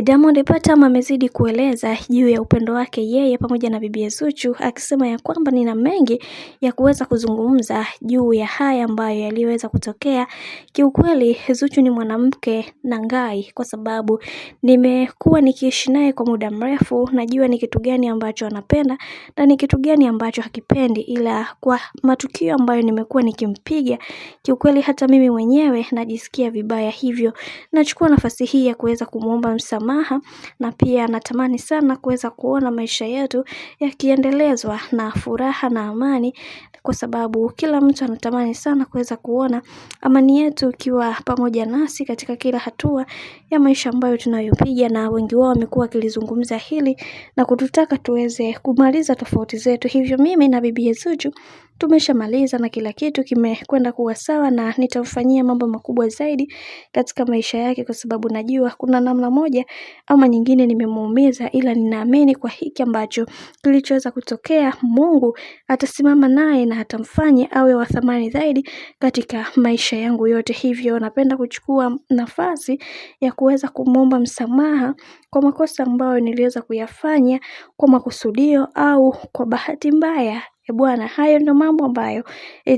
Diamond Platnumz amezidi kueleza juu ya upendo wake yeye pamoja na bibi Zuchu, akisema ya kwamba nina mengi ya kuweza kuzungumza juu ya haya ambayo yaliweza kutokea. Kiukweli Zuchu ni mwanamke nangai, kwa sababu nimekuwa nikiishi naye kwa muda mrefu, najua ni kitu gani ambacho anapenda na ni kitu gani ambacho hakipendi, ila kwa matukio ambayo nimekuwa nikimpiga, kiukweli hata mimi mwenyewe najisikia vibaya, hivyo nachukua nafasi hii ya kuweza kumuomba msamaha, na pia natamani sana kuweza kuona maisha yetu yakiendelezwa na furaha na amani, kwa sababu kila mtu anatamani sana kuweza kuona amani yetu ikiwa pamoja nasi katika kila hatua ya maisha ambayo tunayopiga, na wengi wao wamekuwa wakilizungumza hili na kututaka tuweze kumaliza tofauti zetu. Hivyo mimi na bibi Zuchu tumeshamaliza na kila kitu kimekwenda kuwa sawa, na nitamfanyia mambo makubwa zaidi katika maisha yake, kwa sababu najua kuna namna moja ama nyingine nimemuumiza, ila ninaamini kwa hiki ambacho kilichoweza kutokea, Mungu atasimama naye na atamfanya awe wa thamani zaidi katika maisha yangu yote. Hivyo napenda kuchukua nafasi ya kuweza kumuomba msamaha kwa makosa ambayo niliweza kuyafanya kwa makusudio au kwa bahati mbaya. Bwana, hayo ndio mambo ambayo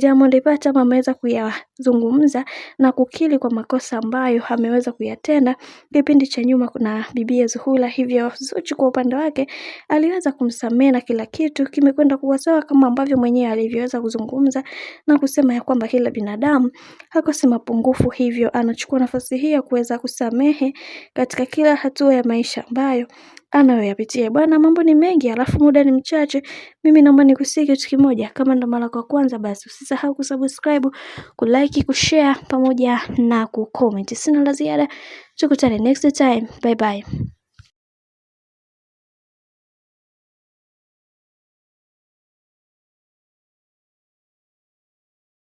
Diamond Platnumz ameweza kuyazungumza na kukiri kwa makosa ambayo ameweza kuyatenda kipindi cha nyuma na bibi Zuhura. Hivyo Zuchu kwa upande wake aliweza kumsamehe na kila kitu kimekwenda kuwa sawa, kama ambavyo mwenyewe alivyoweza kuzungumza na kusema ya kwamba kila binadamu hakosi mapungufu. Hivyo anachukua nafasi hii ya kuweza kusamehe katika kila hatua ya maisha ambayo anayoyapitia. Bwana, mambo ni mengi alafu muda ni mchache. Mimi naomba nikusihi kitu kimoja, kama ndo mara kwa kwanza, basi usisahau kusubscribe, kulike, kushare pamoja na kucomment. Sina la ziada, tukutane next time. Bye bye.